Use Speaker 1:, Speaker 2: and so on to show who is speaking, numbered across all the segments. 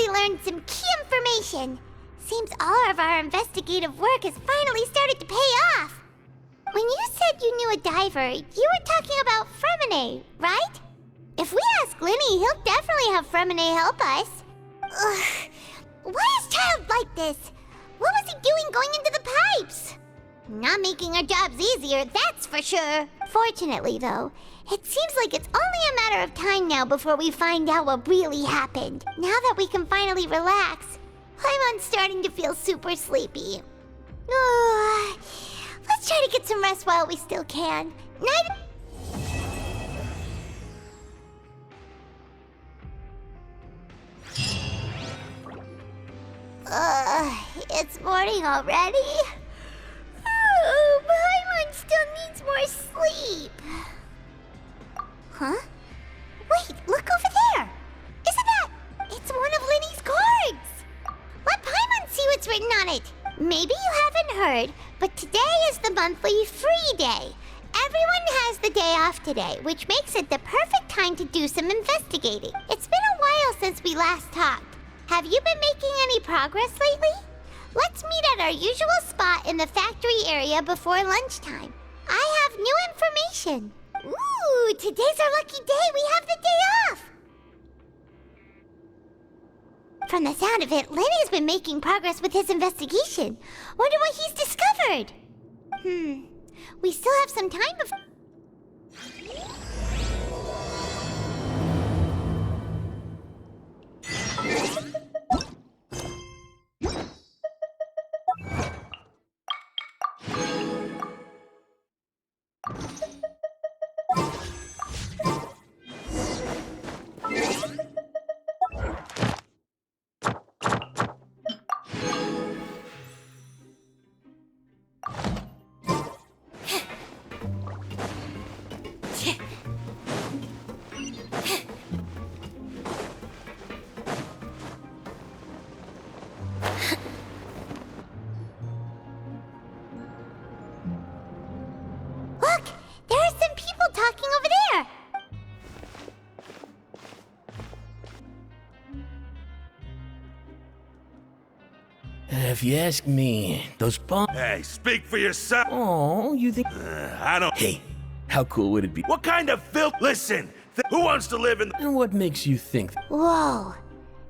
Speaker 1: finally learned some key information. Seems all of our investigative work has finally started to pay off. When you said you knew a diver, you were talking about Fremine, right? If we ask Linny, he'll definitely have Fremine help us. Ugh. Why is Child like this? What was he doing going into the pipes? Not making our jobs easier, that's for sure. Fortunately, though, it seems like it's only a matter of time now before we find out what really happened. Now that we can finally relax, I'm starting to feel super sleepy. Let's try to get some rest while we still can. Night. It's morning already? Paimon still needs more sleep. Huh? Wait, look over there! Isn't that... It's one of Linny's cards! Let Paimon see what's written on it. Maybe you haven't heard, but today is the monthly free day. Everyone has the day off today, which makes it the perfect time to do some investigating. It's been a while since we last talked. Have you been making any progress lately? Let's meet at our usual spot in the factory area before lunchtime. I have new information. Ooh, today's our lucky day. We have the day off. From the sound of it, Lenny's been making progress with his investigation. Wonder what he's discovered. We still have some time before...
Speaker 2: If you ask me, those bombs...
Speaker 3: Hey, speak for yourself!
Speaker 2: Oh, you think...
Speaker 3: I don't...
Speaker 2: Hey, how cool would it be?
Speaker 3: What kind of filth? Listen! Who wants to live in...
Speaker 2: And what makes you think...
Speaker 1: Whoa.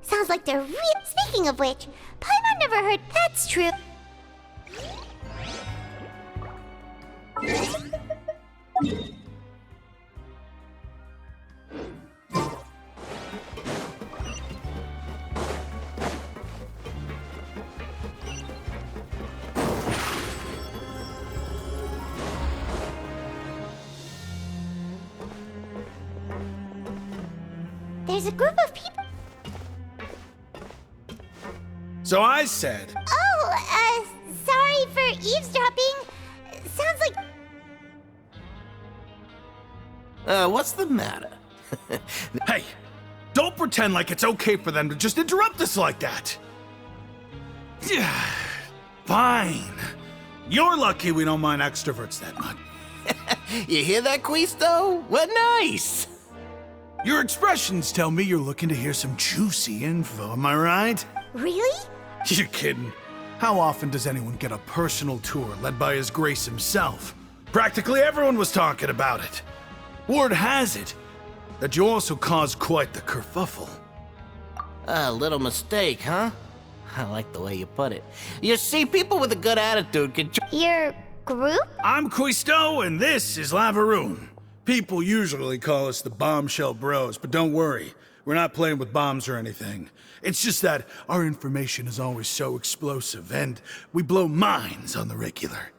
Speaker 1: Sounds like they're real... Speaking of which, Paimon never heard... That's true. There's a group of people...
Speaker 4: So I said...
Speaker 1: Oh, sorry for eavesdropping. Sounds like...
Speaker 2: what's the matter?
Speaker 4: Hey, don't pretend like it's okay for them to just interrupt us like that. Fine. You're lucky we don't mind extroverts that much.
Speaker 2: You hear that, Quisto? What nice!
Speaker 4: Your expressions tell me you're looking to hear some juicy info, am I right?
Speaker 1: Really?
Speaker 4: You're kidding. How often does anyone get a personal tour led by His Grace himself? Practically everyone was talking about it. Word has it that you also caused quite the kerfuffle.
Speaker 2: A little mistake, huh? I like the way you put it. You see, people with a good attitude can...
Speaker 1: Your group?
Speaker 4: I'm Quisto, and this is Lavaroon. People usually call us the Bombshell Bros, but don't worry. We're not playing with bombs or anything. It's just that our information is always so explosive, and we blow minds on the regular.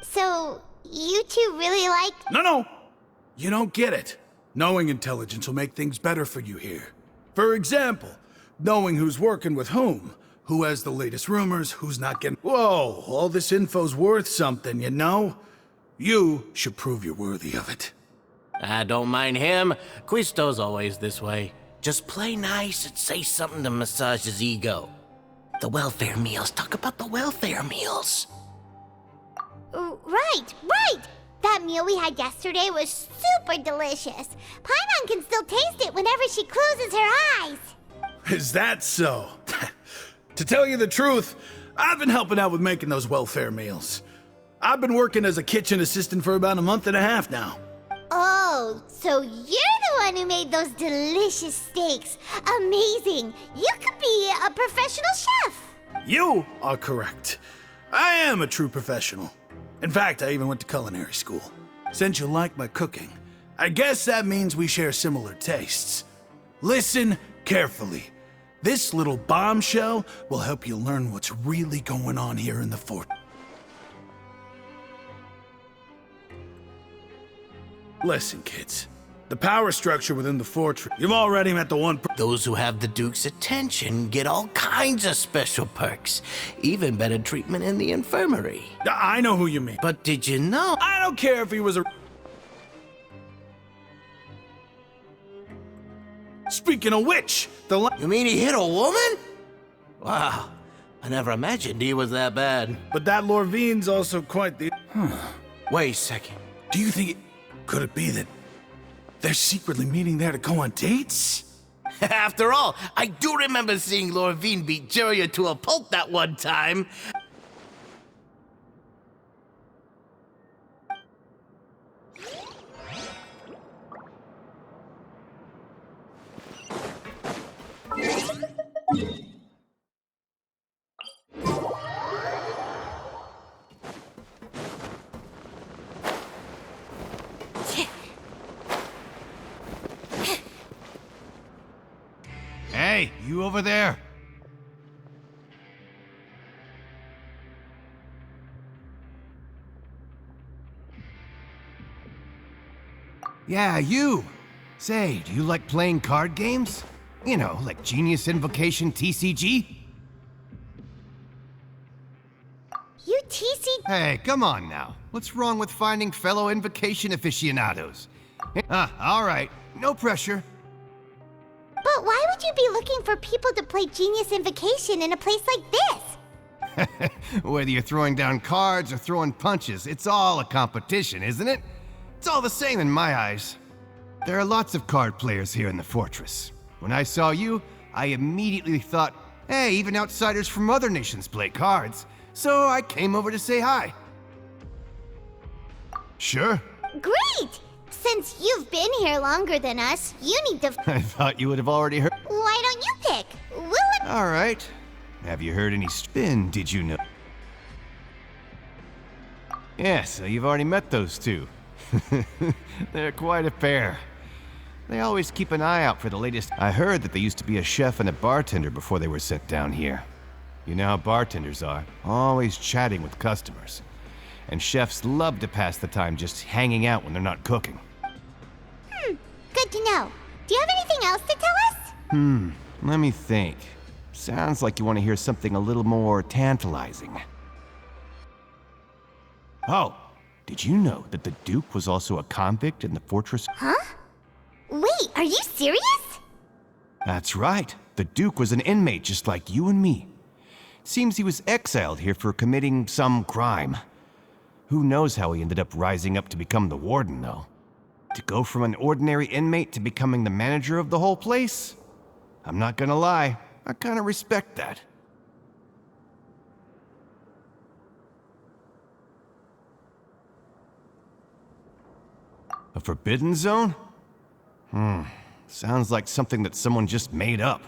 Speaker 1: So, you two really like...
Speaker 4: No. You don't get it. Knowing intelligence will make things better for you here. For example, knowing who's working with whom, who has the latest rumors, who's not getting... Whoa, all this info's worth something, you know? You should prove you're worthy of it.
Speaker 2: I don't mind him. Quisto's always this way. Just play nice and say something to massage his ego. The welfare meals. Talk about the welfare meals.
Speaker 1: Right. That meal we had yesterday was super delicious. Paimon can still taste it whenever she closes her eyes.
Speaker 4: Is that so? To tell you the truth, I've been helping out with making those welfare meals. I've been working as a kitchen assistant for about a month and a half now.
Speaker 1: Oh, so you're the one who made those delicious steaks. Amazing. You could be a professional chef.
Speaker 4: You are correct. I am a true professional. In fact, I even went to culinary school. Since you like my cooking, I guess that means we share similar tastes. Listen carefully. This little bombshell will help you learn what's really going on here in the fort. Listen, kids. The power structure within the fortress. You've already met the one.
Speaker 2: Those who have the Duke's attention get all kinds of special perks, even better treatment in the infirmary.
Speaker 4: I know who you mean.
Speaker 2: But did you know?
Speaker 4: I don't care if he was a. Speaking of which,
Speaker 2: You mean he hit a woman? Wow, I never imagined he was that bad.
Speaker 4: But that Lorvine's also quite the.
Speaker 2: Wait a second.
Speaker 4: Do you think could it be that they're secretly meeting there to go on dates?
Speaker 2: After all, I do remember seeing Lorvine beat Julia to a pulp that one time.
Speaker 5: Hey, you over there? Yeah, you. Say, do you like playing card games? You know, like Genius Invocation TCG?
Speaker 1: You TC.
Speaker 5: Hey, come on now. What's wrong with finding fellow Invocation aficionados? All right. No pressure.
Speaker 1: But why would you be looking for people to play Genius Invocation in a place like this?
Speaker 5: Whether you're throwing down cards or throwing punches, it's all a competition, isn't it? It's all the same in my eyes. There are lots of card players here in the fortress. When I saw you, I immediately thought, hey, even outsiders from other nations play cards. So I came over to say hi. Sure.
Speaker 1: Great! Since you've been here longer than us, you need to.
Speaker 5: I thought you would have already heard.
Speaker 1: Why don't you pick?
Speaker 5: All right. Have you heard any spin, did you know? Yeah, so you've already met those two. They're quite a pair. They always keep an eye out for the latest. I heard that they used to be a chef and a bartender before they were sent down here. You know how bartenders are, always chatting with customers. And chefs love to pass the time just hanging out when they're not cooking.
Speaker 1: Good to know. Do you have anything else to tell us?
Speaker 5: Let me think. Sounds like you want to hear something a little more tantalizing. Oh, did you know that the Duke was also a convict in the fortress?
Speaker 1: Huh? Wait, are you serious?
Speaker 5: That's right. The Duke was an inmate just like you and me. Seems he was exiled here for committing some crime. Who knows how he ended up rising up to become the warden, though? To go from an ordinary inmate to becoming the manager of the whole place? I'm not gonna lie, I kinda respect that. A forbidden zone? Sounds like something that someone just made up.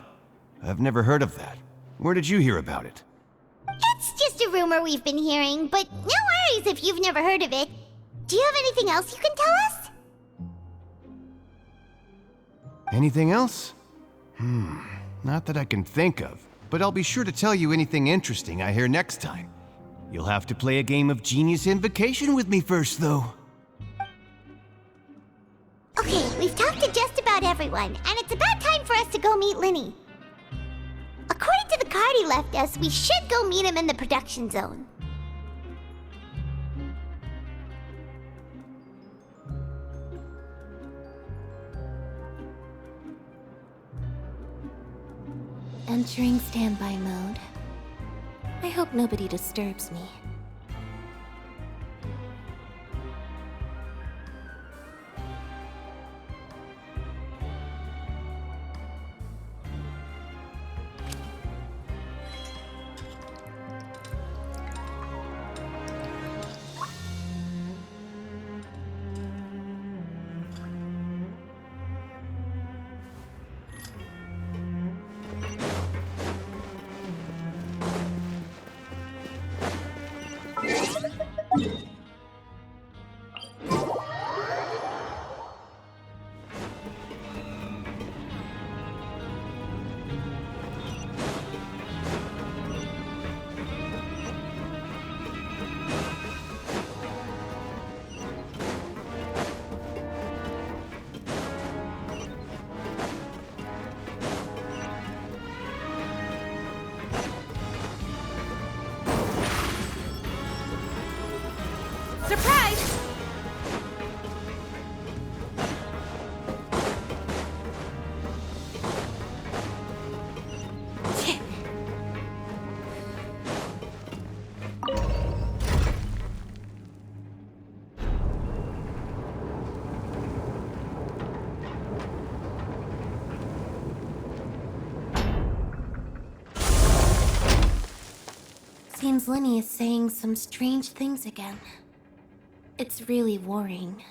Speaker 5: I've never heard of that. Where did you hear about it?
Speaker 1: It's just a rumor we've been hearing, but no worries if you've never heard of it. Do you have anything else you can tell us?
Speaker 5: Anything else? Not that I can think of, but I'll be sure to tell you anything interesting I hear next time. You'll have to play a game of Genius Invocation with me first, though.
Speaker 1: Okay, we've talked to just about everyone, and it's about time for us to go meet Linny. According to the card he left us, we should go meet him in the production zone.
Speaker 6: Entering standby mode. I hope nobody disturbs me.
Speaker 7: Surprise!
Speaker 6: Seems Lenny is saying some strange things again. It's really worrying.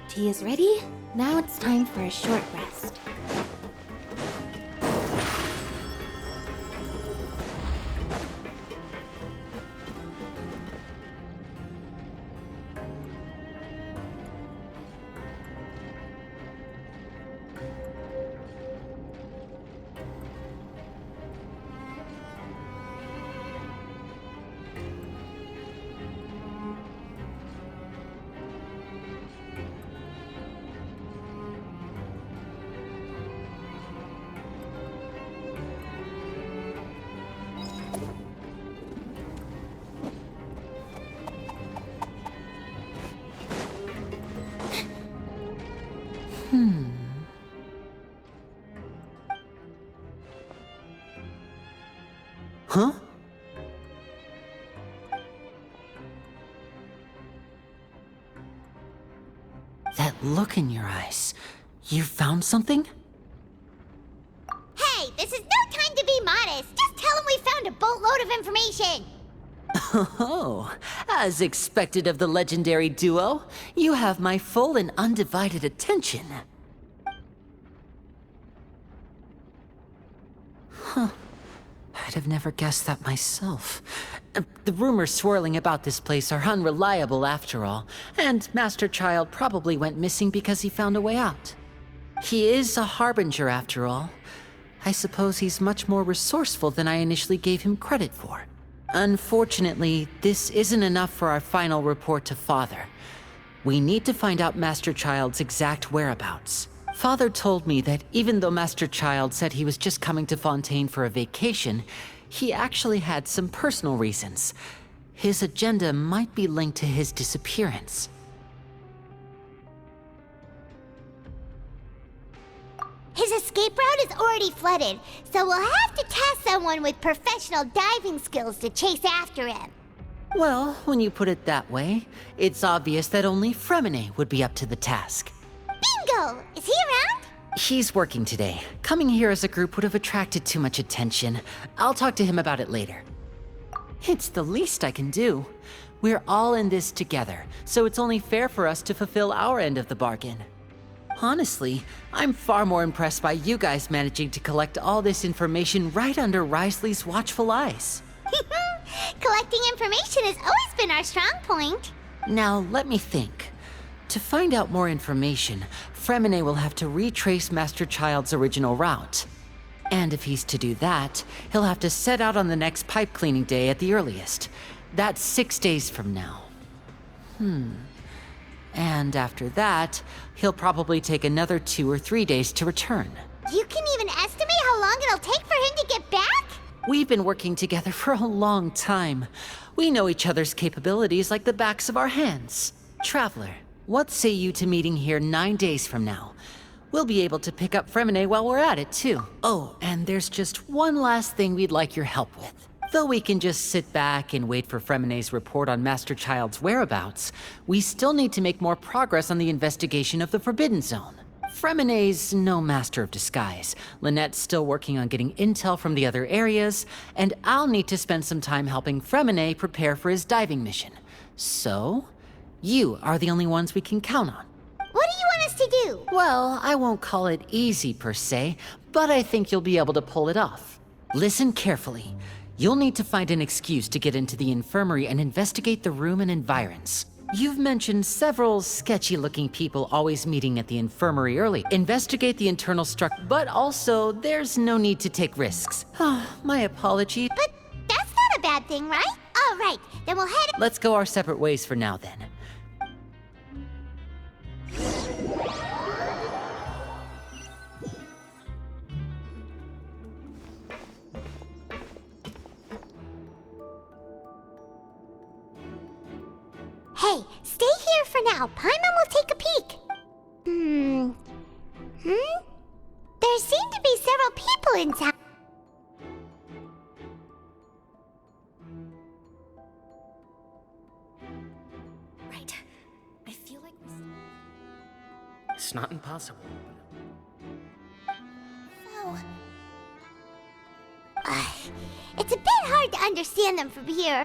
Speaker 6: Tea is ready. Now it's time for a short rest.
Speaker 8: Huh? That look in your eyes. You found something?
Speaker 1: Hey, this is no time to be modest. Just tell him we found a boatload of information.
Speaker 8: Oh, as expected of the legendary duo, you have my full and undivided attention. Huh. I'd have never guessed that myself. The rumors swirling about this place are unreliable after all, and Master Child probably went missing because he found a way out. He is a harbinger after all. I suppose he's much more resourceful than I initially gave him credit for. Unfortunately, this isn't enough for our final report to Father. We need to find out Master Child's exact whereabouts. Father told me that even though Master Child said he was just coming to Fontaine for a vacation, he actually had some personal reasons. His agenda might be linked to his disappearance.
Speaker 1: His escape route is already flooded, so we'll have to task someone with professional diving skills to chase after him.
Speaker 8: Well, when you put it that way, it's obvious that only Fremine would be up to the task.
Speaker 1: Bingo! Is he around?
Speaker 8: He's working today. Coming here as a group would have attracted too much attention. I'll talk to him about it later. It's the least I can do. We're all in this together, so it's only fair for us to fulfill our end of the bargain. Honestly, I'm far more impressed by you guys managing to collect all this information right under Risley's watchful eyes.
Speaker 1: Collecting information has always been our strong point.
Speaker 8: Now, let me think. To find out more information, Fremine will have to retrace Master Child's original route. And if he's to do that, he'll have to set out on the next pipe cleaning day at the earliest. That's 6 days from now. And after that, he'll probably take another 2 or 3 days to return.
Speaker 1: You can even estimate how long it'll take for him to get back?
Speaker 8: We've been working together for a long time. We know each other's capabilities like the backs of our hands. Traveler, what say you to meeting here 9 days from now? We'll be able to pick up Fremine while we're at it, too. Oh, and there's just one last thing we'd like your help with. Though we can just sit back and wait for Fremine's report on Master Child's whereabouts, we still need to make more progress on the investigation of the Forbidden Zone. Fremine's no master of disguise. Lynette's still working on getting intel from the other areas, and I'll need to spend some time helping Fremine prepare for his diving mission. So, you are the only ones we can count on.
Speaker 1: What do you want us to do?
Speaker 8: Well, I won't call it easy per se, but I think you'll be able to pull it off. Listen carefully. You'll need to find an excuse to get into the infirmary and investigate the room and environs. You've mentioned several sketchy-looking people always meeting at the infirmary early. Investigate the internal structure, but also, there's no need to take risks. My apology.
Speaker 1: But that's not a bad thing, right? All right, then we'll head...
Speaker 8: Let's go our separate ways for now, then.
Speaker 1: Hey, stay here for now. Paimon will take a peek. There seem to be several people in town.
Speaker 6: Right. I feel like
Speaker 8: It's not impossible.
Speaker 1: Oh. It's a bit hard to understand them from here.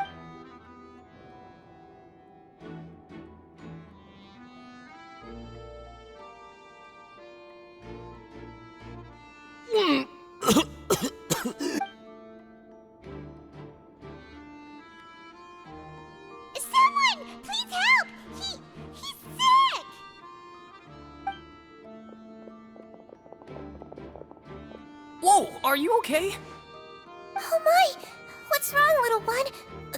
Speaker 1: Someone! Please help! He's sick!
Speaker 7: Whoa, are you okay?
Speaker 1: Oh my! What's wrong, little one?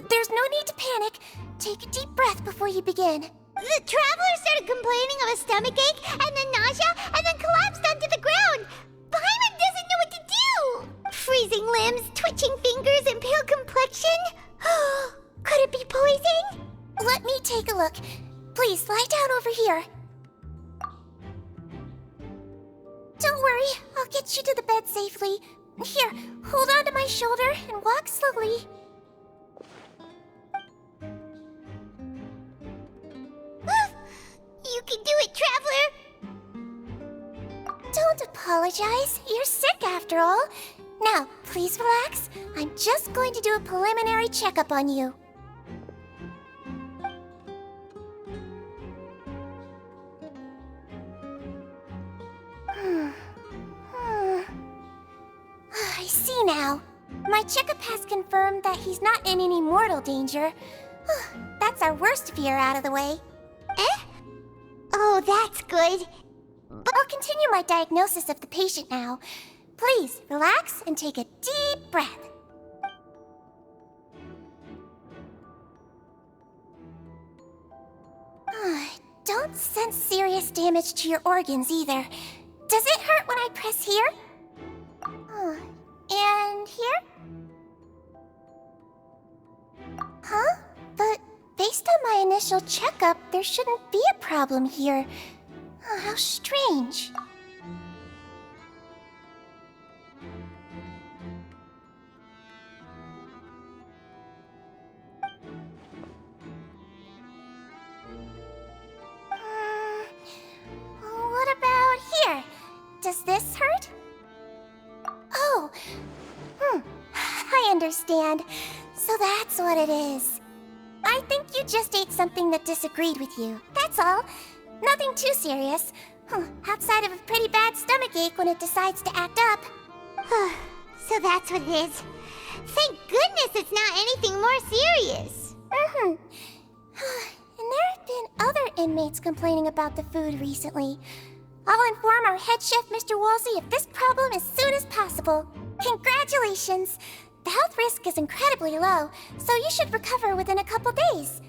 Speaker 1: There's no need to panic. Take a deep breath before you begin. The traveler started complaining of a stomachache, and then nausea, and then collapsed onto the ground. Paimon doesn't know what to do! Freezing limbs, twitching fingers, and pale complexion? Could it be poison? Let me take a look. Please, lie down over here. Don't worry, I'll get you to the bed safely. Here, hold on to my shoulder and walk slowly. You can do it, traveler! Don't apologize. You're sick after all. Now, please relax. I'm just going to do a preliminary checkup on you. I see now. My checkup has confirmed that he's not in any mortal danger. That's our worst fear out of the way. Eh? Oh, that's good. But I'll continue my diagnosis of the patient now. Please, relax and take a deep breath. Don't sense serious damage to your organs either. Does it hurt when I press here? And here? Huh? But based on my initial checkup, there shouldn't be a problem here. How strange. What about here? Does this hurt? Oh, I understand. So that's what it is. I think you just ate something that disagreed with you. That's all. Nothing too serious. Outside of a pretty bad stomachache when it decides to act up. So that's what it is. Thank goodness it's not anything more serious. And there have been other inmates complaining about the food recently. I'll inform our head chef, Mr. Wolsey, of this problem as soon as possible. Congratulations! The health risk is incredibly low, so you should recover within a couple days.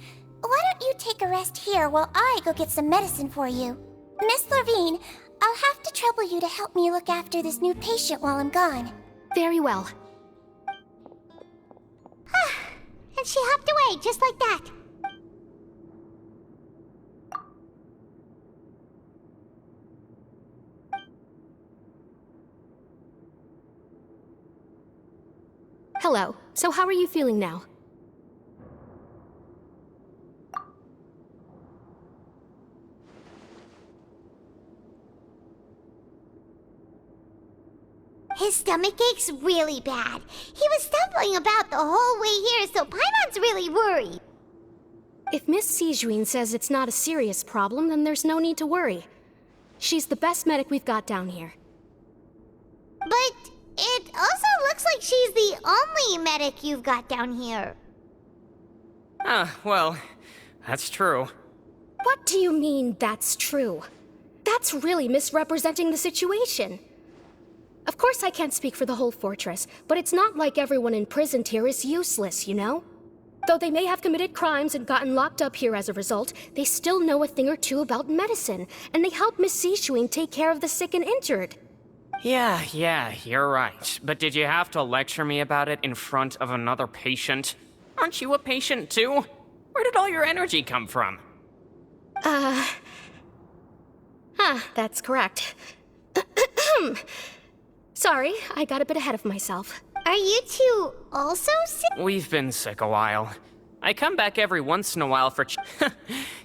Speaker 1: Why don't you take a rest here while I go get some medicine for you? Miss Levine, I'll have to trouble you to help me look after this new patient while I'm gone.
Speaker 6: very well.
Speaker 1: And she hopped away just like that.
Speaker 6: Hello. So how are you feeling now?
Speaker 1: His stomach ache's really bad. He was stumbling about the whole way here, so Paimon's really worried.
Speaker 9: If Miss Sijuin says it's not a serious problem, then there's no need to worry. She's the best medic we've got down here.
Speaker 1: But it also looks like she's the only medic you've got down here.
Speaker 7: Well, that's true.
Speaker 9: What do you mean, that's true? That's really misrepresenting the situation. Of course I can't speak for the whole fortress, but it's not like everyone imprisoned here is useless, you know? Though they may have committed crimes and gotten locked up here as a result, they still know a thing or two about medicine, and they help Miss Sishuing take care of the sick and injured.
Speaker 7: Yeah, you're right. But did you have to lecture me about it in front of another patient? Aren't you a patient too? Where did all your energy come from?
Speaker 9: That's correct. Sorry, I got a bit ahead of myself.
Speaker 1: Are you two also sick?
Speaker 7: We've been sick a while. I come back every once in a while for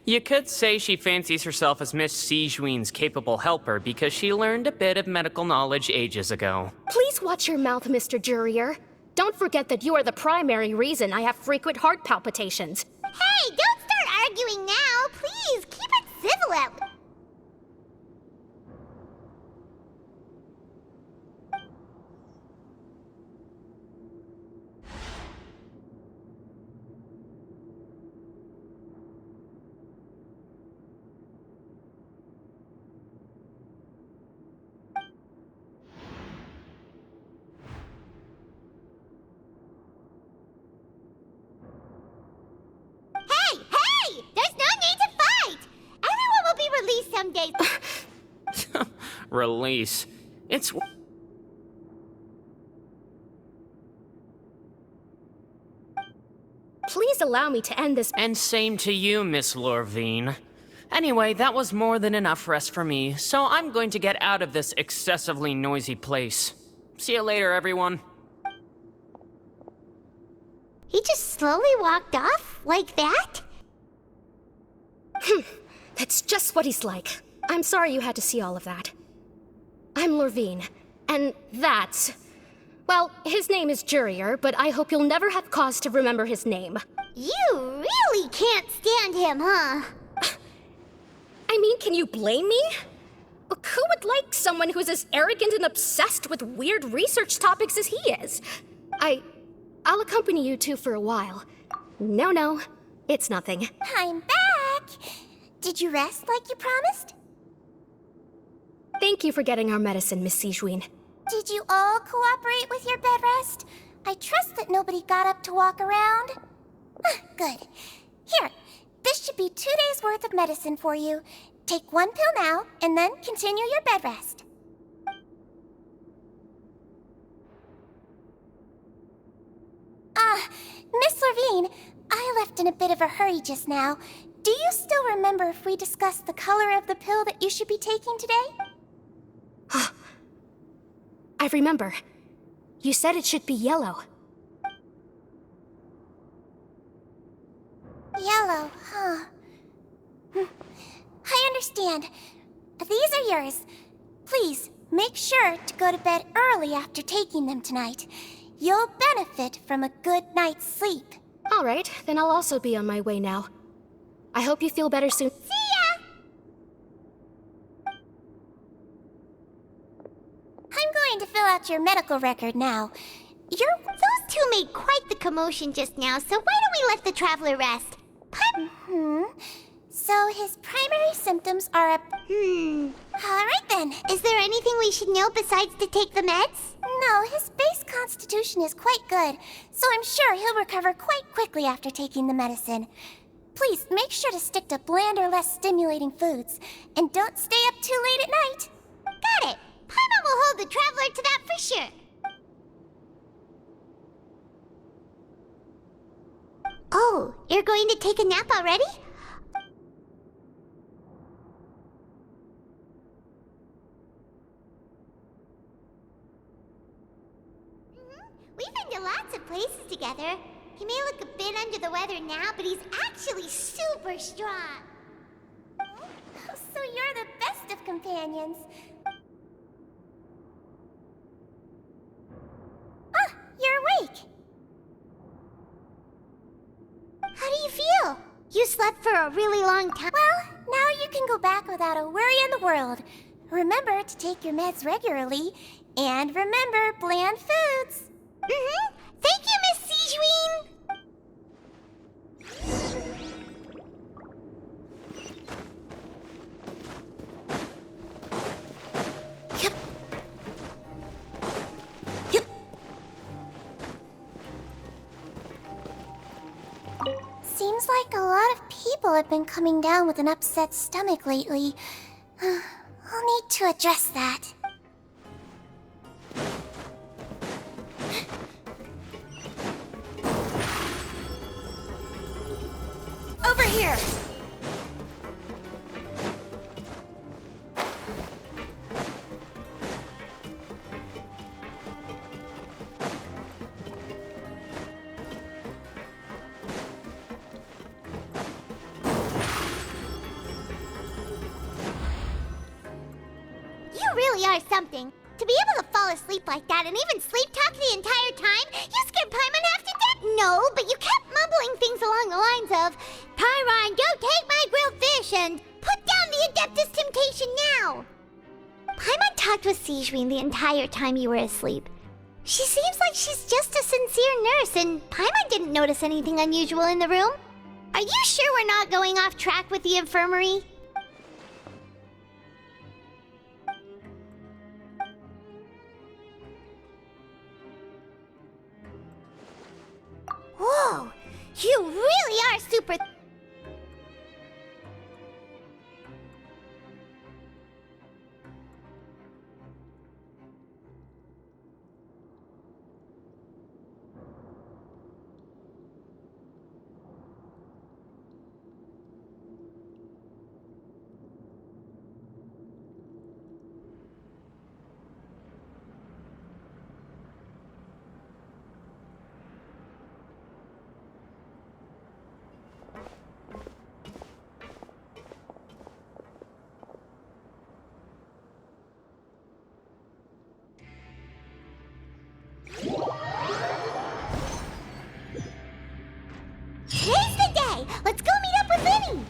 Speaker 7: You could say she fancies herself as Miss Sijuin's capable helper because she learned a bit of medical knowledge ages ago.
Speaker 9: Please watch your mouth, Mr. Jurier. Don't forget that you are the primary reason I have frequent heart palpitations.
Speaker 1: Hey, don't start arguing now. Please, keep it civil out. Hey! There's no need to fight! Everyone will be released someday.
Speaker 7: Release. It's...
Speaker 9: Please allow me to end this.
Speaker 7: And same to you, Miss Lorvine. Anyway, that was more than enough rest for me, so I'm going to get out of this excessively noisy place. See you later, everyone.
Speaker 1: He just slowly walked off like that?
Speaker 9: That's just what he's like. I'm sorry you had to see all of that. I'm Lorvine, and that's... Well, his name is Jurier, but I hope you'll never have cause to remember his name.
Speaker 1: You really can't stand him, huh?
Speaker 9: I mean, can you blame me? Who would like someone who's as arrogant and obsessed with weird research topics as he is? I'll accompany you two for a while. No, it's nothing.
Speaker 1: I'm back! Did you rest like you promised?
Speaker 9: Thank you for getting our medicine, Miss Sijuin.
Speaker 1: Did you all cooperate with your bed rest? I trust that nobody got up to walk around. Good. Here, this should be 2 days' worth of medicine for you. Take 1 pill now, and then continue your bed rest. Miss Lorvine, I left in a bit of a hurry just now. Do you still remember if we discussed the color of the pill that you should be taking today?
Speaker 9: I remember. You said it should be yellow.
Speaker 1: Yellow, huh? I understand. These are yours. Please, make sure to go to bed early after taking them tonight. You'll benefit from a good night's sleep.
Speaker 9: All right, then I'll also be on my way now. I hope you feel better soon.
Speaker 1: See ya! I'm going to fill out your medical record now. Those two made quite the commotion just now, so why don't we let the traveler rest? So his primary symptoms are Alright then. Is there anything we should know besides to take the meds? No, his base constitution is quite good, so I'm sure he'll recover quite quickly after taking the medicine. Please make sure to stick to bland or less stimulating foods, and don't stay up too late at night. Got it. Paimon will hold the traveler to that for sure. Oh, you're going to take a nap already? We've been to lots of places together. He may look a bit under the weather now, but he's actually super strong. So you're the best of companions. Ah, you're awake. How do you feel? You slept slept for a really long time. Well, now you can go back without a worry in the world. Remember to take your meds regularly, and remember bland foods. Mm-hmm. Thank you, Miss Sijween. Yep. Yep. Seems like a lot of people have been coming down with an upset stomach lately. I'll need to address that. Over here! You really are something. To be able to fall asleep like that and even sleep talk the entire time, you scared Paimon half to death. No, but you kept mumbling things along the lines of, Pyron, don't take my grilled fish, and put down the Adeptus Temptation now. Paimon talked with Sijween the entire time you were asleep. She seems like she's just a sincere nurse, and Paimon didn't notice anything unusual in the room. Are you sure we're not going off track with the infirmary? Whoa! You really are super... Today's the day! Let's go meet up with Vinny!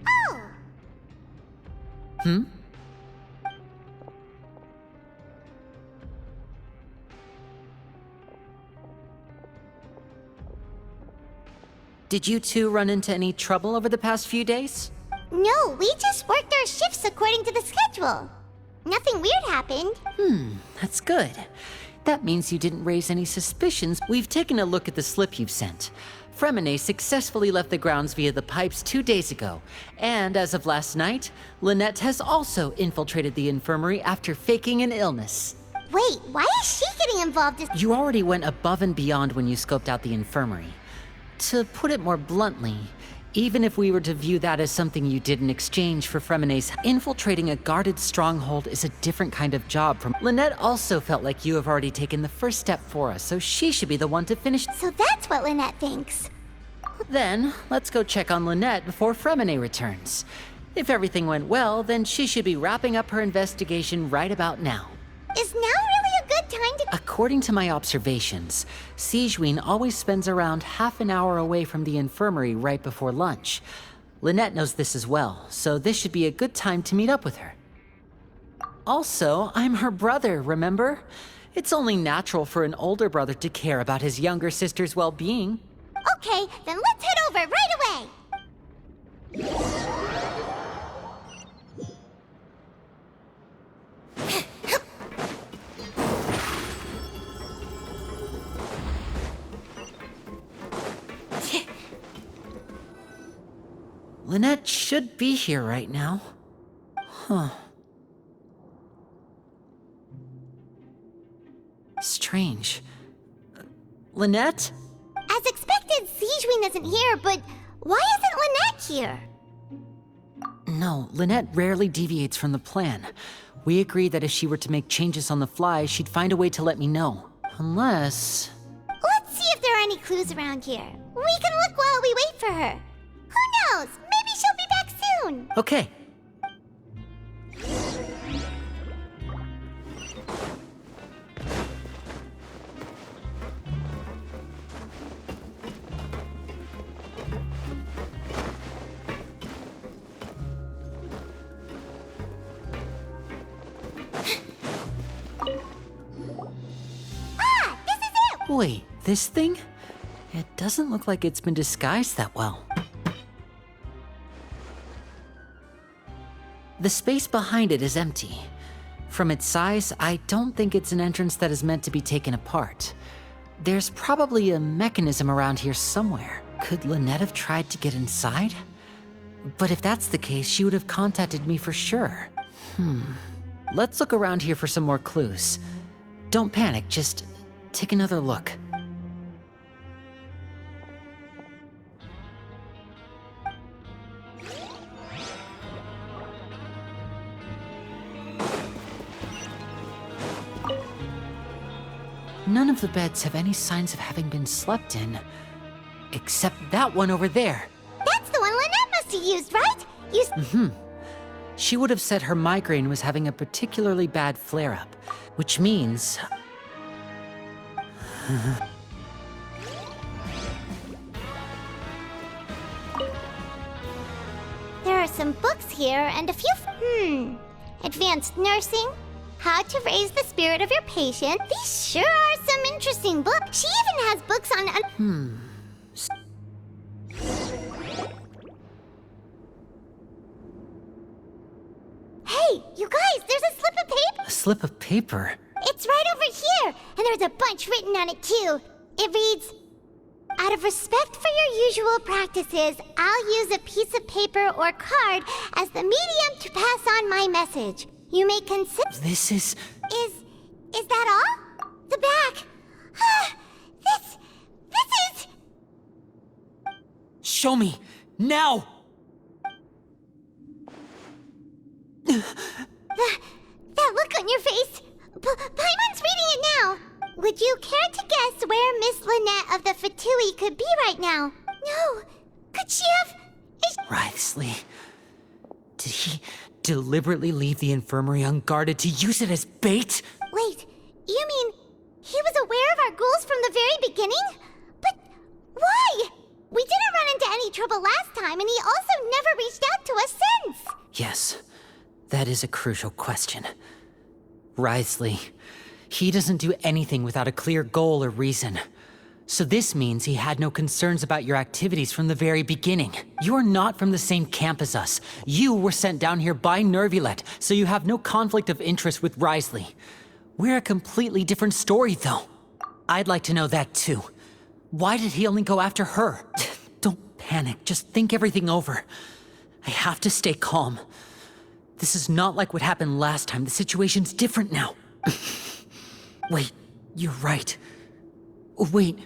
Speaker 1: Oh!
Speaker 8: Hmm? Did you two run into any trouble over the past few days?
Speaker 1: No, we just worked our shifts according to the schedule. Nothing weird happened.
Speaker 8: That's good. That means you didn't raise any suspicions. We've taken a look at the slip you've sent. Fremine successfully left the grounds via the pipes 2 days ago. And as of last night, Lynette has also infiltrated the infirmary after faking an illness.
Speaker 1: Wait, why is she getting involved?
Speaker 8: You already went above and beyond when you scoped out the infirmary. To put it more bluntly, even if we were to view that as something you did in exchange for Fremine's, infiltrating a guarded stronghold is a different kind of job from... Lynette also felt like you have already taken the first step for us, so she should be the one to finish...
Speaker 1: So that's what Lynette thinks.
Speaker 8: Then, let's go check on Lynette before Fremine returns. If everything went well, then she should be wrapping up her investigation right about now.
Speaker 1: Is now really a good time to...
Speaker 8: According to my observations, Sijween always spends around half an hour away from the infirmary right before lunch. Lynette knows this as well, so this should be a good time to meet up with her. Also, I'm her brother, remember? It's only natural for an older brother to care about his younger sister's well-being.
Speaker 1: Okay, then let's head over right away!
Speaker 8: Lynette should be here right now. Huh. Strange. Lynette?
Speaker 1: As expected, Sijween isn't here, but why isn't Lynette here?
Speaker 8: No, Lynette rarely deviates from the plan. We agreed that if she were to make changes on the fly, she'd find a way to let me know. Unless...
Speaker 1: Let's see if there are any clues around here. We can look while we wait for her. Who knows? Maybe she'll be back soon.
Speaker 8: Okay.
Speaker 1: Ah, this is it!
Speaker 8: Wait, this thing? It doesn't look like it's been disguised that well. The space behind it is empty. From its size, I don't think it's an entrance that is meant to be taken apart. There's probably a mechanism around here somewhere. Could Lynette have tried to get inside? But if that's the case, she would have contacted me for sure. Let's look around here for some more clues. Don't panic, just take another look. None of the beds have any signs of having been slept in, except that one over there.
Speaker 1: That's the one Lynette must have used, right?
Speaker 8: She would have said her migraine was having a particularly bad flare-up, which means...
Speaker 1: There are some books here and a few... Advanced nursing, how to raise the spirit of your patient. These sure are some interesting books. She even has books on... Hey, you guys, there's a slip of paper.
Speaker 8: a slip of paper.
Speaker 1: It's right over here, and there's a bunch written on it too. It reads, out of respect for your usual practices, I'll use a piece of paper or card as the medium to pass on my message. You may consider...
Speaker 8: This is...
Speaker 1: Is that all? The back. This is...
Speaker 8: Show me! Now!
Speaker 1: That look on your face. Paimon's reading it now. Would you care to guess where Miss Lynette of the Fatui could be right now? No. Could she have...
Speaker 8: Wriothesley. Did he deliberately leave the infirmary unguarded to use it as bait?
Speaker 1: Wait, you mean he was aware of our goals from the very beginning? But why? We didn't run into any trouble last time, and he also never reached out to us since.
Speaker 8: Yes, that is a crucial question. Wriothesley, he doesn't do anything without a clear goal or reason. So this means he had no concerns about your activities from the very beginning. You're not from the same camp as us. You were sent down here by Nervulet, so you have no conflict of interest with Wriothesley. We're a completely different story, though. I'd like to know that, too. Why did he only go after her? Don't panic, just think everything over. I have to stay calm. This is not like what happened last time. The situation's different now. Wait, you're right. Wait,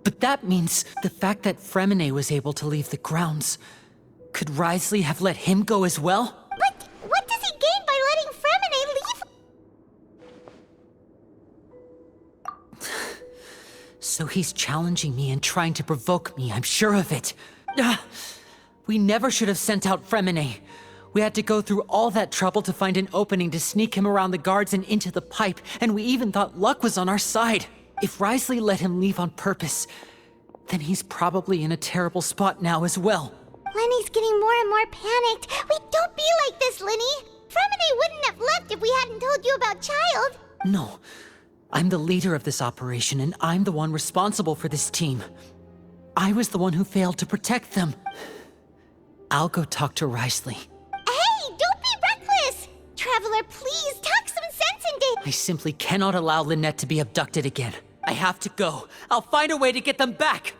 Speaker 8: but that means the fact that Fremine was able to leave the grounds. Could Wriothesley have let him go as well?
Speaker 1: But what does he gain by letting Fremine leave?
Speaker 8: So he's challenging me and trying to provoke me, I'm sure of it. We never should have sent out Fremine. We had to go through all that trouble to find an opening to sneak him around the guards and into the pipe, and we even thought luck was on our side. If Wriothesley let him leave on purpose, then he's probably in a terrible spot now as well.
Speaker 1: Lenny's getting more and more panicked. Wait, don't be like this, Lenny. Fremine wouldn't have left if we hadn't told you about Child.
Speaker 8: No, I'm the leader of this operation, and I'm the one responsible for this team. I was the one who failed to protect them. I'll go talk to Wriothesley.
Speaker 1: Hey, don't be reckless! Traveler, please, talk some sense into...
Speaker 8: I simply cannot allow Lynette to be abducted again. I have to go. I'll find a way to get them back!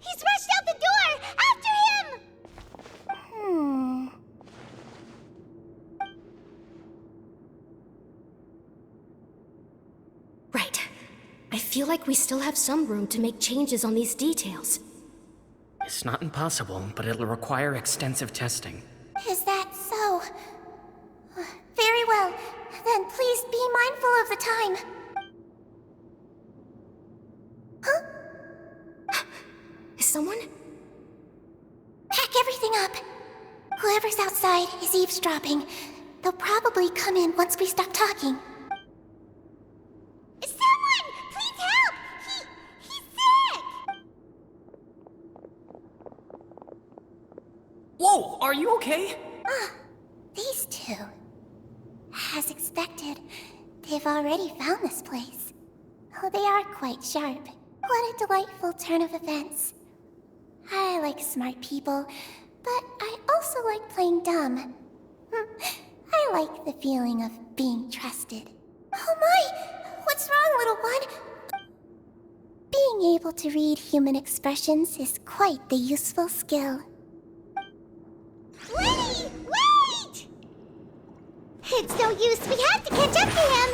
Speaker 1: He's rushed out the door! After him!
Speaker 9: Right. I feel like we still have some room to make changes on these details.
Speaker 7: It's not impossible, but it'll require extensive testing.
Speaker 1: Is that so? Very well. Then please be mindful of the time. Huh? Whoever's outside is eavesdropping. They'll probably come in once we stop talking. Someone! Please help! He's sick!
Speaker 7: Whoa, are you okay?
Speaker 1: These two. As expected, they've already found this place. Oh, they are quite sharp. What a delightful turn of events. I like smart people, but I also like playing dumb. I like the feeling of being trusted. Oh my! What's wrong, little one? Being able to read human expressions is quite the useful skill. Lenny! Wait! It's no use, we have to catch up to him!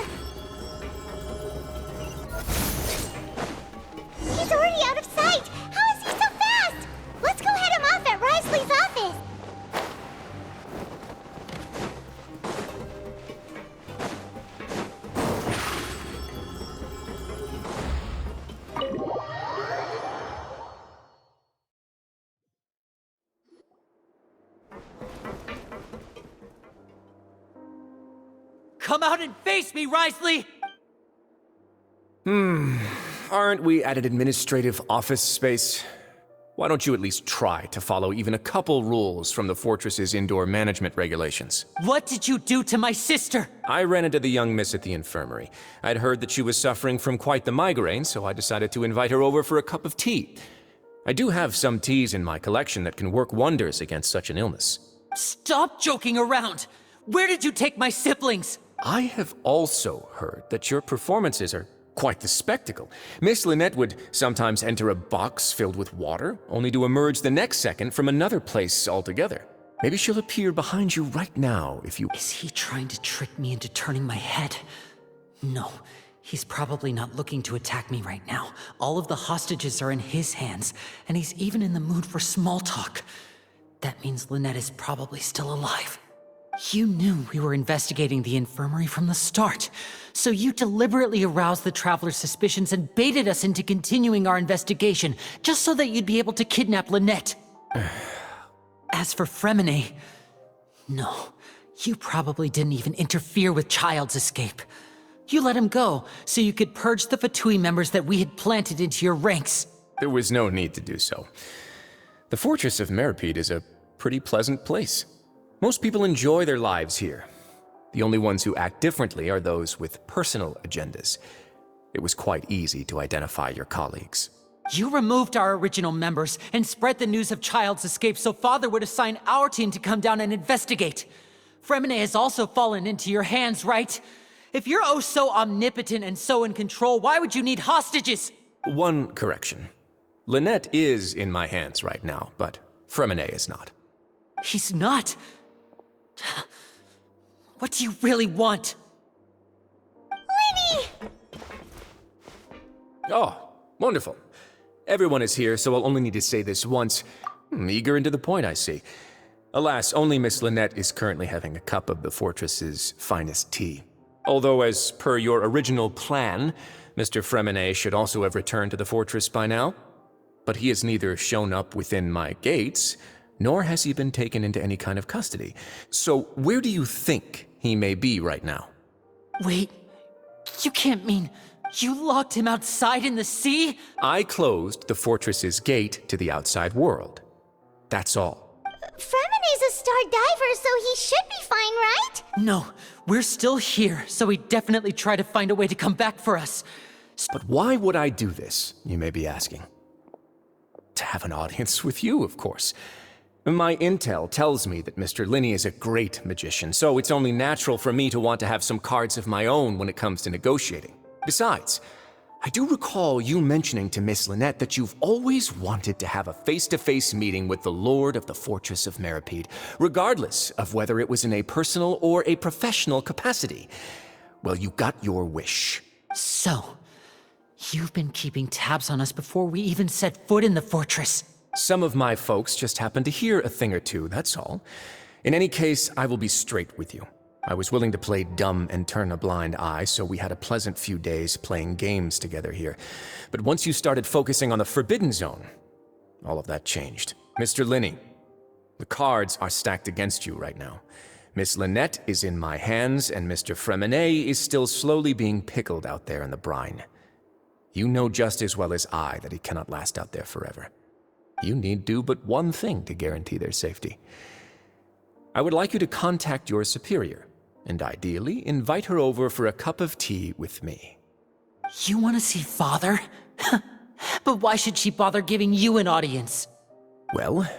Speaker 1: He's already out of sight! How is he so fast? Let's go head him off at Risley's office!
Speaker 8: Come out and face me, Risley!
Speaker 10: Aren't we at an administrative office space? Why don't you at least try to follow even a couple rules from the fortress's indoor management regulations?
Speaker 8: What did you do to my sister?
Speaker 10: I ran into the young miss at the infirmary. I'd heard that she was suffering from quite the migraine, so I decided to invite her over for a cup of tea. I do have some teas in my collection that can work wonders against such an illness.
Speaker 8: Stop joking around! Where did you take my siblings?
Speaker 10: I have also heard that your performances are quite the spectacle. Miss Lynette would sometimes enter a box filled with water, only to emerge the next second from another place altogether. Maybe she'll appear behind you right now if you—
Speaker 8: Is he trying to trick me into turning my head? No, he's probably not looking to attack me right now. All of the hostages are in his hands, and he's even in the mood for small talk. That means Lynette is probably still alive. You knew we were investigating the infirmary from the start, so you deliberately aroused the Traveler's suspicions and baited us into continuing our investigation, just so that you'd be able to kidnap Lynette. As for Fremine, no, you probably didn't even interfere with Child's escape. You let him go, so you could purge the Fatui members that we had planted into your ranks.
Speaker 10: There was no need to do so. The Fortress of Meripede is a pretty pleasant place. Most people enjoy their lives here. The only ones who act differently are those with personal agendas. It was quite easy to identify your colleagues.
Speaker 8: You removed our original members and spread the news of Child's escape so Father would assign our team to come down and investigate. Fremine has also fallen into your hands, right? If you're oh so omnipotent and so in control, why would you need hostages?
Speaker 10: One correction. Lynette is in my hands right now, but Fremine is not.
Speaker 8: He's not. What do you really want?
Speaker 1: Lenny!
Speaker 10: Oh, wonderful. Everyone is here, so I'll only need to say this once. Eager and to the point, I see. Alas, only Miss Lynette is currently having a cup of the fortress's finest tea. Although, as per your original plan, Mr. Fremine should also have returned to the fortress by now. But he has neither shown up within my gates, nor has he been taken into any kind of custody. So where do you think he may be right now?
Speaker 8: Wait, you can't mean you locked him outside in the sea?
Speaker 10: I closed the fortress's gate to the outside world. That's all.
Speaker 1: Fremine's a star diver, so he should be fine, right?
Speaker 8: No, we're still here, so he definitely tried to find a way to come back for us.
Speaker 10: But why would I do this, you may be asking? To have an audience with you, of course. My intel tells me that Mr. Linney is a great magician, so it's only natural for me to want to have some cards of my own when it comes to negotiating. Besides, I do recall you mentioning to Miss Lynette that you've always wanted to have a face-to-face meeting with the Lord of the Fortress of Meripede, regardless of whether it was in a personal or a professional capacity. Well, you got your wish.
Speaker 8: So, you've been keeping tabs on us before we even set foot in the fortress.
Speaker 10: Some of my folks just happened to hear a thing or two, that's all. In any case, I will be straight with you. I was willing to play dumb and turn a blind eye, so we had a pleasant few days playing games together here. But once you started focusing on the Forbidden Zone, all of that changed. Mr. Linney, The cards are stacked against you right now. Miss Lynette is in my hands, and Mr. Fremenet is still slowly being pickled out there in the brine. You know just as well as I that he cannot last out there forever. You need do but one thing to guarantee their safety. I would like you to contact your superior, and ideally invite her over for a cup of tea with me.
Speaker 8: You want to see Father? But why should she bother giving you an audience?
Speaker 10: Well,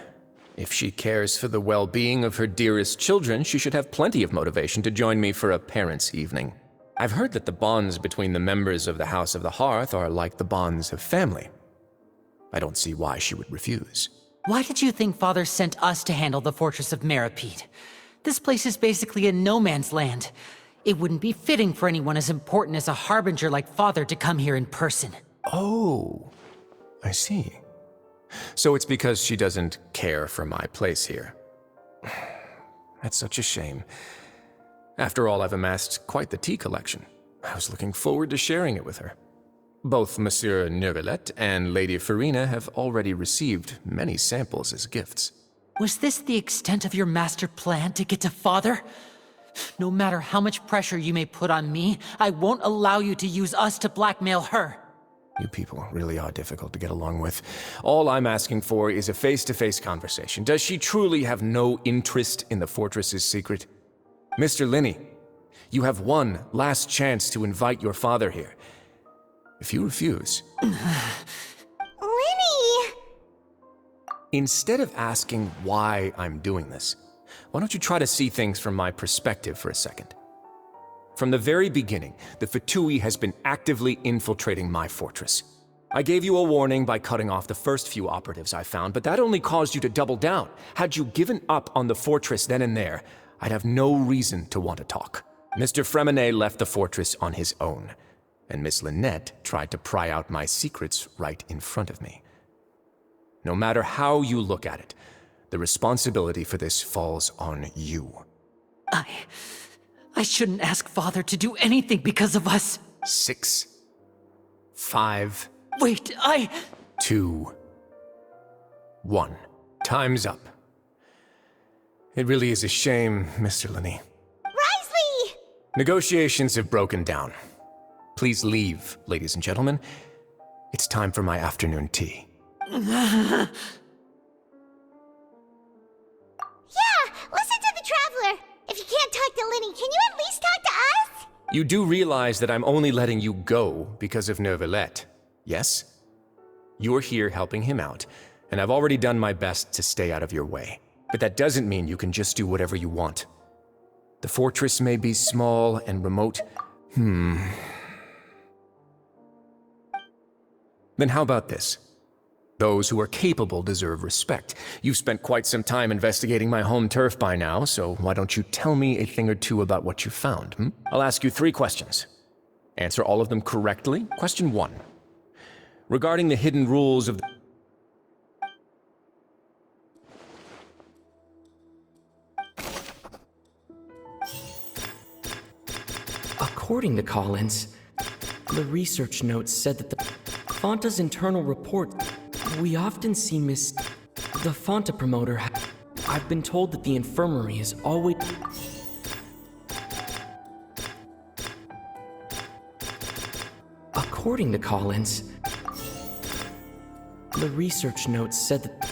Speaker 10: if she cares for the well-being of her dearest children, she should have plenty of motivation to join me for a parents' evening. I've heard that the bonds between the members of the House of the Hearth are like the bonds of family. I don't see why she would refuse.
Speaker 8: Why did you think Father sent us to handle the Fortress of Meripede? This place is basically a no-man's land. It wouldn't be fitting for anyone as important as a harbinger like Father to come here in person.
Speaker 10: Oh, I see. So it's because she doesn't care for my place here. That's such a shame. After all, I've amassed quite the tea collection. I was looking forward to sharing it with her. Both Monsieur Neuvillette and Lady Farina have already received many samples as gifts.
Speaker 8: Was this the extent of your master plan to get to Father? No matter how much pressure you may put on me, I won't allow you to use us to blackmail her.
Speaker 10: You people really are difficult to get along with. All I'm asking for is a face-to-face conversation. Does she truly have no interest in the fortress's secret? Mr. Linney, you have one last chance to invite your father here. If you refuse...
Speaker 1: Linny!
Speaker 10: Instead of asking why I'm doing this, why don't you try to see things from my perspective for a second? From the very beginning, the Fatui has been actively infiltrating my fortress. I gave you a warning by cutting off the first few operatives I found, but that only caused you to double down. Had you given up on the fortress then and there, I'd have no reason to want to talk. Mr. Fremenet left the fortress on his own, and Miss Lynette tried to pry out my secrets right in front of me. No matter how you look at it, the responsibility for this falls on you.
Speaker 8: I shouldn't ask Father to do anything because of us.
Speaker 10: 6, 5...
Speaker 8: Wait,
Speaker 10: 2, 1. Time's up. It really is a shame, Mr. Linney.
Speaker 1: Risley!
Speaker 10: Negotiations have broken down. Please leave, ladies and gentlemen. It's time for my afternoon tea.
Speaker 1: Yeah, listen to the Traveler! If you can't talk to Linny, can you at least talk to us?
Speaker 10: You do realize that I'm only letting you go because of Neuvillette, yes? You're here helping him out, and I've already done my best to stay out of your way. But that doesn't mean you can just do whatever you want. The fortress may be small and remote. Then how about this? Those who are capable deserve respect. You've spent quite some time investigating my home turf by now, so why don't you tell me a thing or two about what you found? I'll ask you 3 questions. Answer all of them correctly. Question 1. Regarding the hidden rules of...
Speaker 11: According to Collins, the research notes said that the Fonta's internal report, we often see the Fonta promoter. I've been told that the infirmary is always... According to Collins, the research notes said that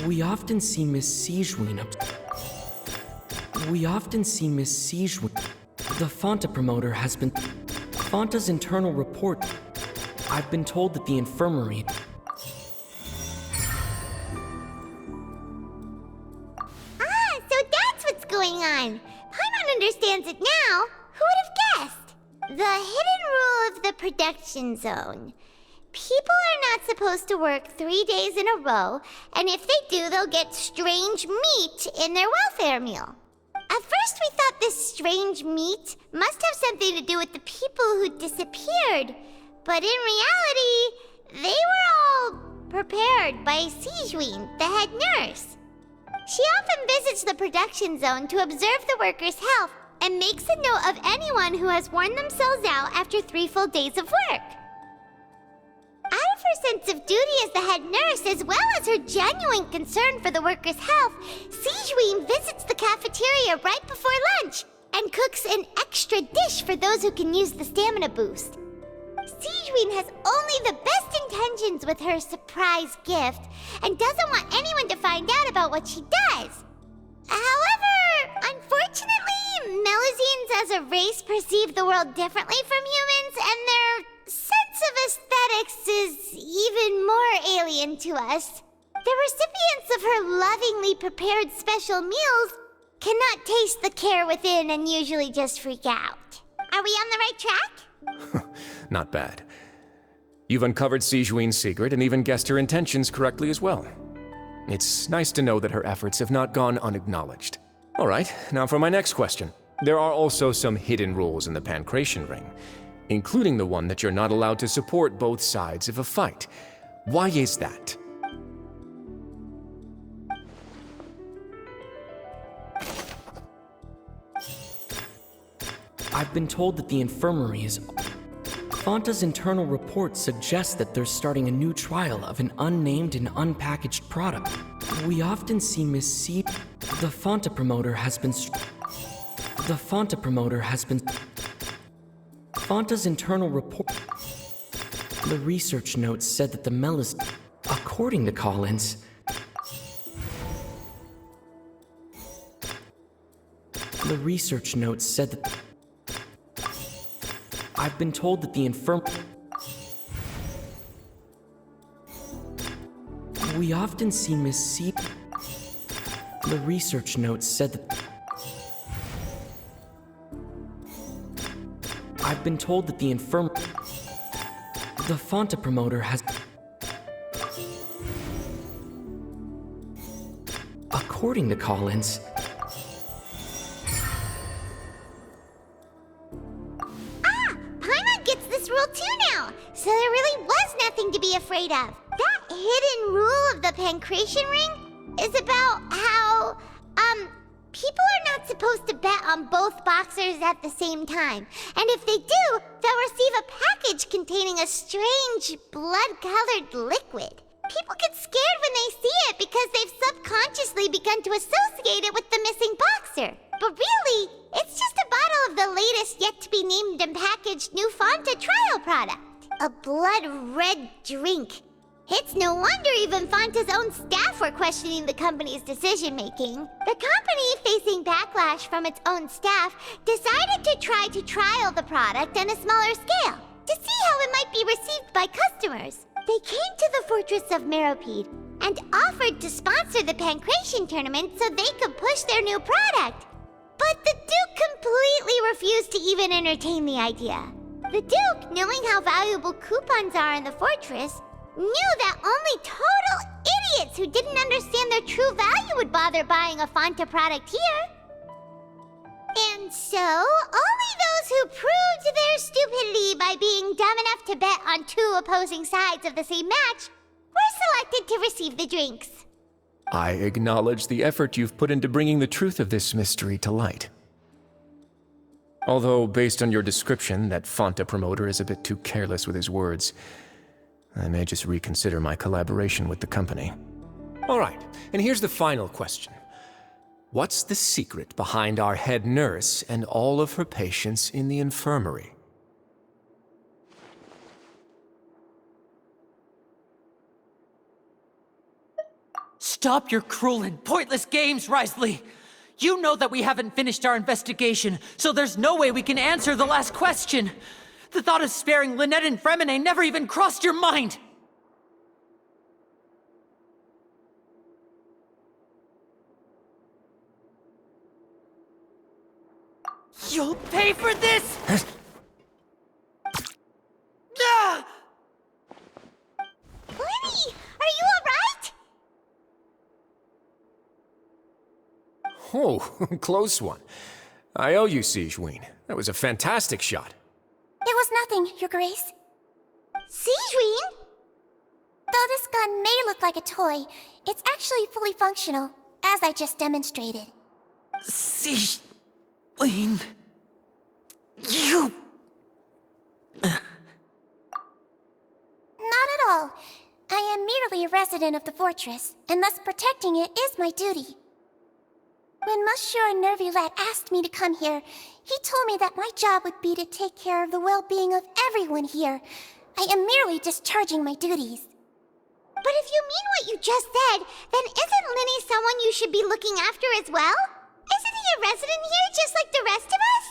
Speaker 11: we often see Miss Sijwin The Fonta promoter has been... Fonta's internal report. I've been told that the infirmary...
Speaker 1: Ah, so that's what's going on. Paimon understands it now. Who would have guessed? The hidden rule of the production zone. People are not supposed to work 3 days in a row, and if they do, they'll get strange meat in their welfare meal. At first we thought this strange meat must have something to do with the people who disappeared, but in reality, they were all prepared by Sijwin, the head nurse. She often visits the production zone to observe the workers' health and makes a note of anyone who has worn themselves out after 3 full days of work. Out of her sense of duty as the head nurse, as well as her genuine concern for the workers' health, Sigeween visits the cafeteria right before lunch and cooks an extra dish for those who can use the stamina boost. Sigeween has only the best intentions with her surprise gift and doesn't want anyone to find out about what she does. However, unfortunately, Melusines as a race perceive the world differently from humans, and their sense of aesthetics is even more alien to us. The recipients of her lovingly prepared special meals cannot taste the care within and usually just freak out. Are we on the right track?
Speaker 10: Not bad. You've uncovered Sigeween's secret and even guessed her intentions correctly as well. It's nice to know that her efforts have not gone unacknowledged. All right, now for my next question. There are also some hidden rules in the Pancration Ring, including the one that you're not allowed to support both sides of a fight. Why is that?
Speaker 11: I've been told that the infirmary is... Fonta's internal report suggests that they're starting a new trial of an unnamed and unpackaged product. We often see Miss C... The Fonta promoter has been... Fonta's internal report... The research notes said that the Melis... According to Collins... The research notes said that... I've been told that the We often see Miss C... The research notes said that... I've been told that the The Fonta promoter has... According to Collins...
Speaker 1: So there really was nothing to be afraid of. That hidden rule of the Pancration Ring is about how, people are not supposed to bet on both boxers at the same time. And if they do, they'll receive a package containing a strange, blood-colored liquid. People get scared when they see it because they've subconsciously begun to associate it with the missing boxer. But really, it's just a bottle of the latest yet-to-be-named and packaged new Fonta trial product. A blood-red drink. It's no wonder even Fonta's own staff were questioning the company's decision-making. The company, facing backlash from its own staff, decided to try to trial the product on a smaller scale, to see how it might be received by customers. They came to the fortress of Meropide and offered to sponsor the Pancration tournament so they could push their new product. But the Duke completely refused to even entertain the idea. The Duke, knowing how valuable coupons are in the fortress, knew that only total idiots who didn't understand their true value would bother buying a Fonta product here. And so, only those who proved their stupidity by being dumb enough to bet on two opposing sides of the same match were selected to receive the drinks.
Speaker 10: I acknowledge the effort you've put into bringing the truth of this mystery to light. Although, based on your description, that Fonta promoter is a bit too careless with his words, I may just reconsider my collaboration with the company. All right, and here's the final question. What's the secret behind our head nurse and all of her patients in the infirmary?
Speaker 8: Stop your cruel and pointless games, Risley! You know that we haven't finished our investigation, so there's no way we can answer the last question. The thought of sparing Lynette and Fremine never even crossed your mind! You'll pay for this! Ah!
Speaker 1: Lenny, are you alright?
Speaker 10: Oh, close one. I owe you, Sigeween. That was a fantastic shot.
Speaker 1: It was nothing, Your Grace. Sigeween? Though this gun may look like a toy, it's actually fully functional, as I just demonstrated.
Speaker 8: Sigeween... You...
Speaker 1: Not at at all. I am merely a resident of the fortress, and thus protecting it is my duty. When Monsieur Nervulette asked me to come here, he told me that my job would be to take care of the well-being of everyone here. I am merely discharging my duties.
Speaker 12: But if you mean what you just said, then isn't Linny someone you should be looking after as well? Isn't he a resident here just like the rest of us?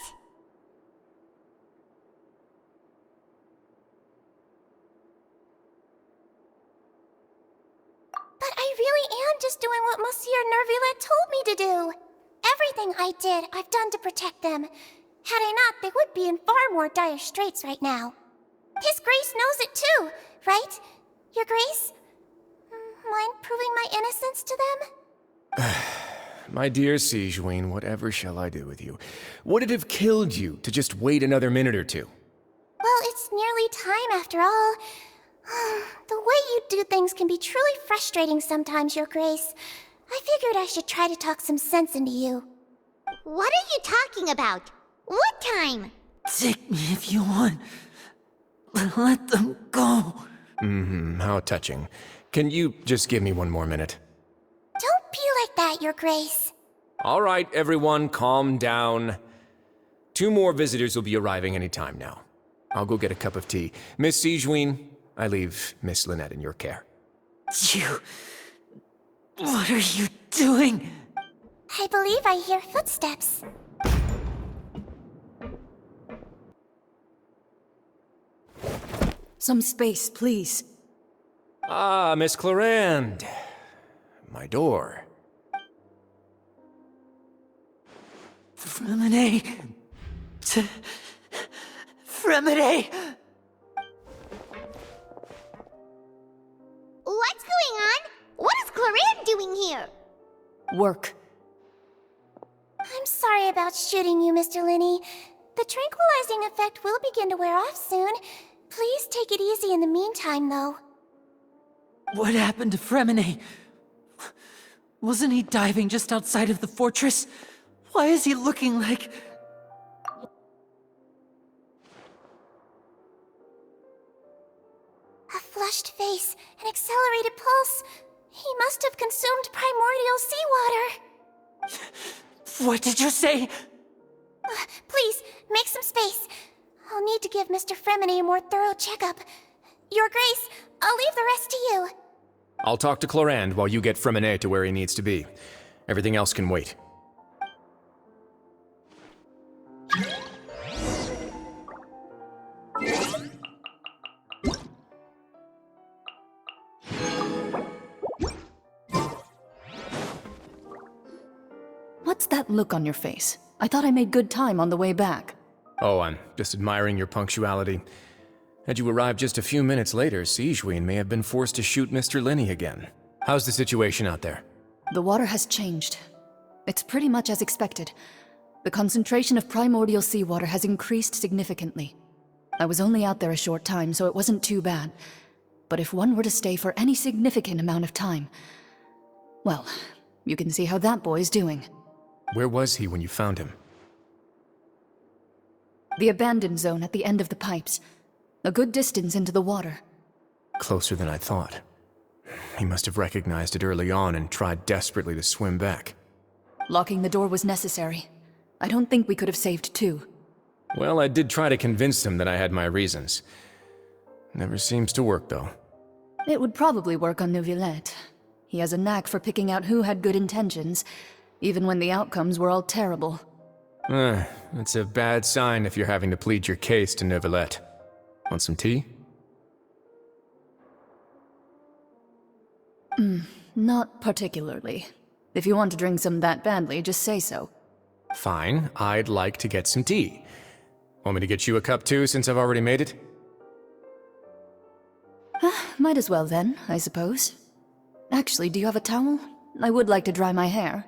Speaker 1: But I really am just doing what Monsieur Nervulette told me to do. Everything I did, I've done to protect them. Had I not, they would be in far more dire straits right now. His Grace knows it too, right? Your Grace? Mind proving my innocence to them?
Speaker 10: My dear Sigewinne, whatever shall I do with you? Would it have killed you to just wait another minute or two?
Speaker 1: Well, it's nearly time after all. The way you do things can be truly frustrating sometimes, Your Grace. I figured I should try to talk some sense into you.
Speaker 12: What are you talking about? What time?
Speaker 8: Take me if you want. But let them go.
Speaker 10: How touching. Can you just give me one more minute?
Speaker 1: Don't be like that, Your Grace.
Speaker 10: All right, everyone, calm down. 2 more visitors will be arriving any time now. I'll go get a cup of tea. Miss Sigewinne, I leave Miss Lynette in your care.
Speaker 8: You... What are you doing?
Speaker 1: I believe I hear footsteps.
Speaker 13: Some space, please.
Speaker 10: Ah, Miss Clarande. My door.
Speaker 8: Fremine... Fremine...
Speaker 12: What's going on? What is Clarande doing here?
Speaker 13: Work.
Speaker 1: I'm sorry about shooting you, Mr. Linney. The tranquilizing effect will begin to wear off soon. Please take it easy in the meantime, though.
Speaker 8: What happened to Fremine? Wasn't he diving just outside of the fortress? Why is he looking like...
Speaker 1: A flushed face, an accelerated pulse. He must have consumed primordial seawater.
Speaker 8: What did you say?
Speaker 1: Please, make some space. I'll need to give Mr. Fremine a more thorough checkup. Your Grace, I'll leave the rest to you.
Speaker 10: I'll talk to Clarande while you get Fremine to where he needs to be. Everything else can wait.
Speaker 13: What's that look on your face? I thought I made good time on the way back.
Speaker 10: Oh, I'm just admiring your punctuality. Had you arrived just a few minutes later, Sigewinne may have been forced to shoot Mr. Linney again. How's the situation out there?
Speaker 13: The water has changed. It's pretty much as expected. The concentration of primordial seawater has increased significantly. I was only out there a short time, so it wasn't too bad. But if one were to stay for any significant amount of time... well, you can see how that boy's doing.
Speaker 10: Where was he when you found him?
Speaker 13: The abandoned zone at the end of the pipes. A good distance into the water.
Speaker 10: Closer than I thought. He must have recognized it early on and tried desperately to swim back.
Speaker 13: Locking the door was necessary. I don't think we could have saved two.
Speaker 10: Well, I did try to convince him that I had my reasons. Never seems to work, though.
Speaker 13: It would probably work on Neuvillette. He has a knack for picking out who had good intentions, even when the outcomes were all terrible.
Speaker 10: That's a bad sign if you're having to plead your case to Neuvillette. Want some tea?
Speaker 13: Not particularly. If you want to drink some that badly, just say so.
Speaker 10: Fine, I'd like to get some tea. Want me to get you a cup too, since I've already made it?
Speaker 13: Might as well then, I suppose. Actually, do you have a towel? I would like to dry my hair.